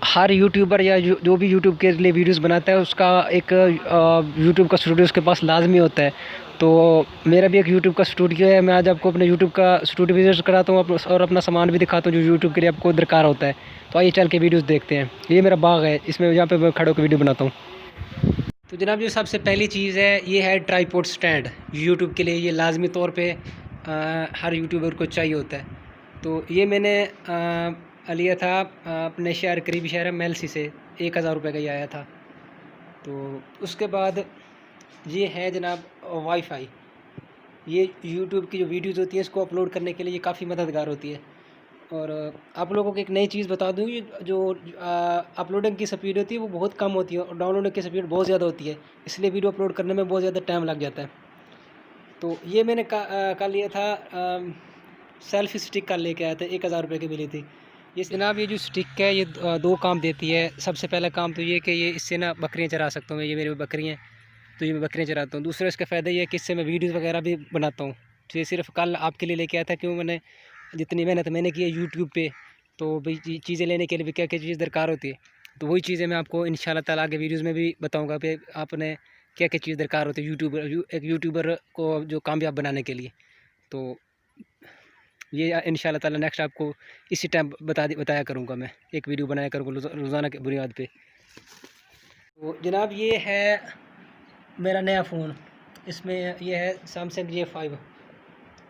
हर YouTuber या जो भी यूट्यूब के लिए वीडियोस बनाता है उसका एक यूट्यूब का स्टूडियो उसके पास लाजमी होता है। तो मेरा भी एक यूट्यूब का स्टूडियो है। मैं आज आपको अपने यूट्यूब का स्टूडियो विजिट कराता हूँ और अपना सामान भी दिखाता हूँ जो यूट्यूब के लिए आपको दरकार होता है। तो आइए चल के वीडियोस देखते हैं। ये मेरा बाग है, इसमें यहाँ पे मैं खड़े होकर वीडियो बनाता हूँ। तो जनाब जो सबसे पहली चीज़ है ये है ट्राईपोड स्टैंड। यूट्यूब के लिए ये लाजमी तौर पे हर यूट्यूबर को चाहिए होता है। तो ये मैंने लिया था अपने शहर, करीबी शहर है मेलसी से, 1000 रुपये का ही आया था। तो उसके बाद ये है जनाब वाईफाई। ये यूट्यूब की जो वीडियोज़ होती है इसको अपलोड करने के लिए ये काफ़ी मददगार होती है। और आप लोगों को एक नई चीज़ बता दूँ, ये जो अपलोडिंग की स्पीड होती है वो बहुत कम होती है और डाउनलोडिंग की स्पीड बहुत ज़्यादा होती है, इसलिए वीडियो अपलोड करने में बहुत ज़्यादा टाइम लग जाता है। तो ये मैंने कल लिया था, सेल्फी स्टिक कल लेके आया था, 1000 रुपये की मिली थी। ये जनाब ये जो स्टिक है ये दो काम देती है। सबसे पहला काम तो ये कि ये इससे ना बकरियाँ चरा सकता हूँ मैं, ये मेरी बकरियाँ हैं तो ये मैं बकरियाँ चराता हूँ। दूसरा इसका फ़ायदा ये है कि इससे मैं वीडियोज़ वगैरह भी बनाता हूँ। तो ये सिर्फ कल आपके लिए लेके आया था, क्यों मैंने जितनी मेहनत मैंने की है यूट्यूब पे, तो भाई चीज़ें लेने के लिए भी क्या क्या चीज़ दरकार होती है, तो वही चीज़ें मैं आपको इंशाल्लाह ताला आगे वीडियोज़ में भी बताऊँगा कि आपने क्या क्या चीज़ दरकार होती है एक यूट्यूबर को जो कामयाब बनाने के लिए। तो ये इंशाल्लाह ताला नेक्स्ट आपको इसी टाइम बताया करूँगा, मैं एक वीडियो बनाया करूँगा रोज़ाना की बुनियाद पे। तो जनाब ये है मेरा नया फ़ोन। इसमें ये है सैमसंग J5।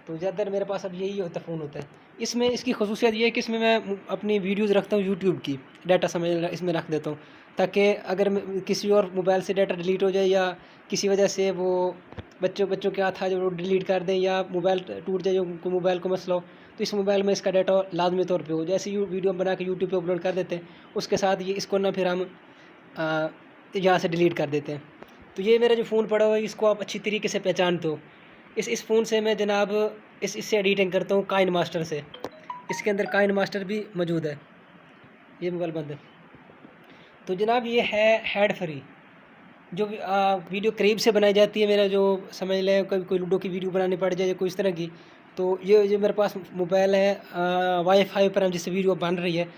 तो ज़्यादातर मेरे पास अब यही होता फ़ोन होता है। इसमें इसकी ख़ुसूसियत ये है कि इसमें मैं अपनी वीडियोज़ रखता हूँ यूट्यूब की, डाटा समझ इसमें रख देता हूँ, ताकि अगर किसी और मोबाइल से डाटा डिलीट हो जाए या किसी वजह से वो बच्चों के हाथ आ जाए वो डिलीट कर दें या मोबाइल टूट जाए, उनको मोबाइल को मसला हो, तो इस मोबाइल में इसका डाटा लाजमी तौर पे हो। जैसे वीडियो बना के यूट्यूब पे अपलोड कर देते हैं, उसके साथ ये इसको ना फिर हम यहाँ से डिलीट कर देते हैं। तो ये मेरा जो फ़ोन पड़ा हुआ है इसको आप अच्छी तरीके से पहचानते हो। इस फ़ोन से मैं जनाब इससे एडिटिंग करता हूँ काइन मास्टर से। इसके अंदर काइन मास्टर भी मौजूद है। ये मोबाइल बंद है। तो जनाब ये है हेड फ्री, जो वीडियो करीब से बनाई जाती है। मेरा जो समझ लें कोई लूडो की वीडियो बनानी पड़ जाए या कोई इस तरह की, तो ये जो मेरे पास मोबाइल है वाईफाई पर हम जिससे वीडियो बन रही है,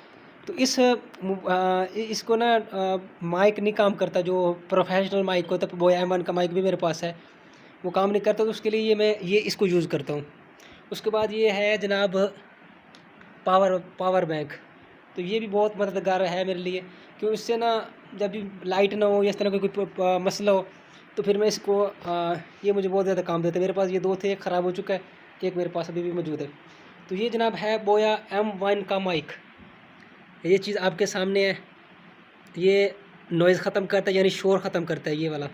तो इसको ना माइक नहीं काम करता। जो प्रोफेशनल माइक होता है, बोया M1 का माइक भी मेरे पास है, वो काम नहीं करता। तो उसके लिए ये इसको यूज़ करता हूँ। उसके बाद ये है जनाब पावर बैंक। तो ये भी बहुत मददगार है मेरे लिए, क्यों इससे ना जब भी लाइट ना हो या इस तरह का कोई मसला हो, तो फिर मैं इसको ये मुझे बहुत ज़्यादा काम देता है। मेरे पास ये दो थे, एक ख़राब हो चुका है, एक मेरे पास अभी भी मौजूद है। तो ये जनाब है बोया M1 का माइक। ये चीज़ आपके सामने है। ये नॉइज़ ख़त्म करता है, यानी शोर ख़त्म करता है ये वाला।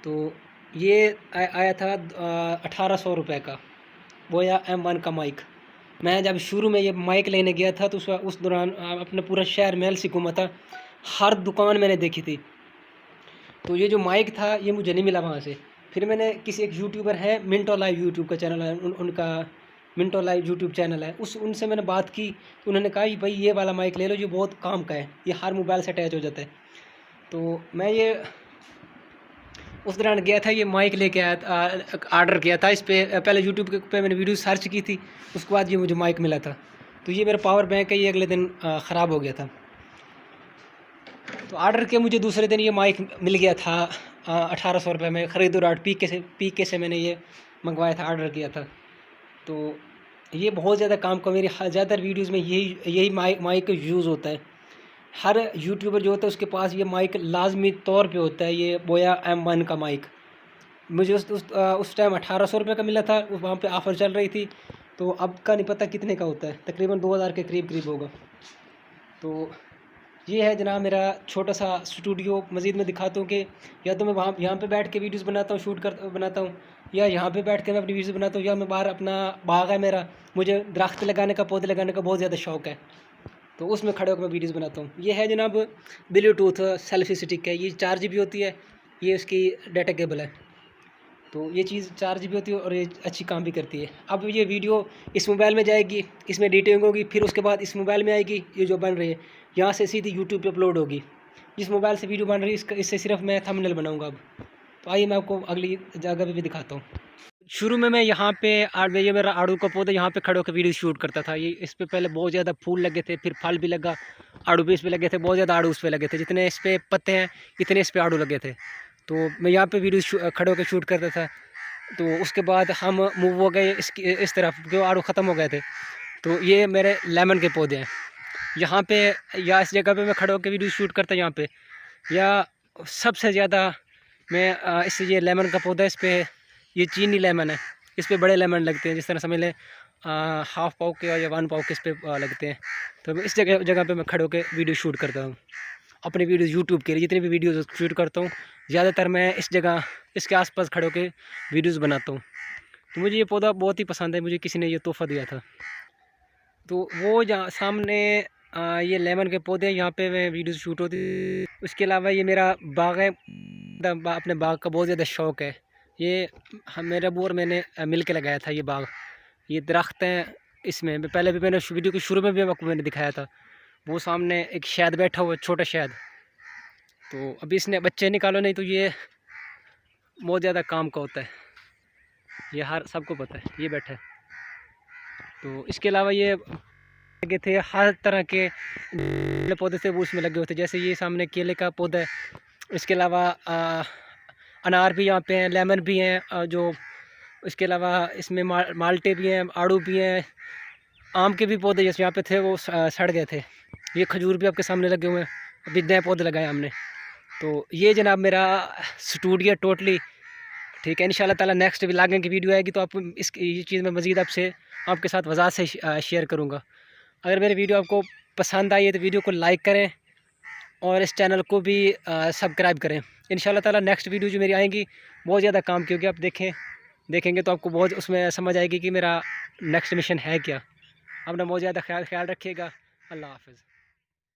तो ये आया था 1800 रुपये का बोया M1 का माइक। मैं जब शुरू में ये माइक लेने गया था तो उस दौरान अपने पूरा शहर महल से घूमा था, हर दुकान मैंने देखी थी। तो ये जो माइक था ये मुझे नहीं मिला वहाँ से। फिर मैंने किसी एक यूट्यूबर है मिंटो लाइव, यूट्यूब का चैनल है उनका, मिंटो लाइव यूट्यूब चैनल है, उनसे मैंने बात की तो उन्होंने कहा कि भाई ये वाला माइक ले लो, ये बहुत काम का है, ये हर मोबाइल से अटैच हो जाता है। तो मैं ये उस दौरान गया था, ये माइक लेके आया था, ऑर्डर किया था इस पे। पहले यूट्यूब पे मैंने वीडियो सर्च की थी, उसके बाद ये मुझे माइक मिला था। तो ये मेरा पावर बैंक है, ये अगले दिन ख़राब हो गया था। तो ऑर्डर के मुझे दूसरे दिन ये माइक मिल गया था 1800 रुपये में। ख़रीदो डॉट पी के से मैंने ये मंगवाया था, ऑर्डर किया था। तो ये बहुत ज़्यादा काम का, मेरी ज़्यादातर वीडियोज़ में यही माइक यूज़ होता है। हर यूट्यूबर जो होता है उसके पास ये माइक लाजमी तौर पे होता है, ये बोया M1 का माइक। मुझे उस टाइम 1800 रुपये का मिला था, वहाँ पे ऑफ़र चल रही थी। तो अब का नहीं पता कितने का होता है, तकरीबन 2000 के करीब होगा। तो ये है जनाब मेरा छोटा सा स्टूडियो। मज़ीद मैं दिखाता हूँ कि या तो मैं यहाँ पे बैठ के वीडियोज़ बनाता हूँ, बनाता हूँ, या यहाँ पे बैठ के मैं अपनी वीडियोज़ बनाता हूँ, या मैं बाहर अपना बाग है मेरा, मुझे दरख्त लगाने का, पौधे लगाने का बहुत ज़्यादा शौक़ है, तो उसमें खड़े होकर मैं वीडियोज़ बनाता हूँ। ये है जनाब ब्लूटूथ सेल्फी स्टिक है, ये 4 GB होती है, ये उसकी डाटा केबल है। तो ये चीज़ 4 GB होती है और ये अच्छी काम भी करती है। अब ये वीडियो इस मोबाइल में जाएगी, इसमें एडिटिंग होगी, फिर उसके बाद इस मोबाइल में आएगी, ये जो बन रही है यहाँ से सीधी यूट्यूब पे अपलोड होगी। जिस मोबाइल से वीडियो बन रही है इससे सिर्फ मैं थंबनेल बनाऊँगा अब। तो आइए मैं आपको अगली जगह पे भी दिखाता हूँ। शुरू में मैं यहाँ पे ये मेरा आड़ू का पौधा, यहाँ पे खड़े होकर वीडियो शूट करता था। ये इस पे पहले बहुत ज़्यादा फूल लगे थे, फिर फल भी लगा आड़ू भी इस पे लगे थे, बहुत ज़्यादा आड़ू उस पे लगे थे, जितने इस पे पत्ते हैं इतने इस पे आड़ू लगे थे। तो मैं यहाँ पे वीडियो खड़े होकर शूट करता था। तो उसके बाद हम मूव हो गए इस तरफ, जो आड़ू ख़त्म हो गए थे। तो ये मेरे लेमन के पौधे हैं यहाँ पे, या इस जगह पे मैं खड़े होकर वीडियो शूट करता यहाँ पे। या सबसे ज़्यादा मैं इस ये लेमन का पौधा, इस पे ये चीनी लेमन है, इस पे बड़े लेमन लगते हैं, जिस तरह समझ लें हाफ़ पाव के या 1 पाव के इस पे लगते हैं। तो इस जगह पे मैं खड़े होकर वीडियो शूट करता हूँ अपनी वीडियो यूट्यूब के लिए। जितनी भी वीडियोज़ शूट करता हूँ ज़्यादातर मैं इस जगह, इसके आसपास खड़े होकर वीडियोज़ बनाता हूँ। तो मुझे ये पौधा बहुत ही पसंद है, मुझे किसी ने ये तोहफ़ा दिया था। तो वो जहाँ सामने ये लेमन के पौधे हैं, यहाँ पे मैं वीडियो शूट होती। उसके अलावा ये मेरा बाग है, अपने बाग का बहुत ज़्यादा शौक़ है। ये मेरा अबू और मैंने मिल के लगाया था ये बाग। ये दरख्त हैं, इसमें पहले भी मैंने वीडियो के शुरू में भी आपको मैंने दिखाया था। वो सामने एक शहद बैठा हुआ है, छोटा शहद। तो अभी इसने बच्चे निकालो नहीं तो ये बहुत ज़्यादा काम का होता है, ये हर सबको पता है। ये बैठा है। तो इसके अलावा ये लगे थे हर तरह के पौधे थे, वो उसमें लगे हुए थे। जैसे ये सामने केले का पौधा है, इसके अलावा अनार भी यहाँ पे हैं, लेमन भी हैं, जो इसके अलावा इसमें माल्टे भी हैं, आड़ू भी हैं, आम के भी पौधे जैसे यहाँ पे थे वो सड़ गए थे। ये खजूर भी आपके सामने लगे हुए हैं, अभी नए पौधे लगाए हमने। तो ये जनाब मेरा स्टूडियो टोटली ठीक है। इंशाल्लाह ताला नेक्स्ट व्लॉगिंग की वीडियो आएगी तो आप ये चीज़ मैं मज़ीद आपके साथ वज़ाहत से शेयर करूँगा। अगर मेरी वीडियो आपको पसंद आई है तो वीडियो को लाइक करें और इस चैनल को भी सब्सक्राइब करें। इंशाल्लाह ताला नेक्स्ट वीडियो जो मेरी आएंगी बहुत ज़्यादा काम की होगी। आप देखेंगे तो आपको बहुत उसमें समझ आएगी कि मेरा नेक्स्ट मिशन है क्या। अपना बहुत ज़्यादा ख्याल रखिएगा। अल्लाह हाफ़िज़।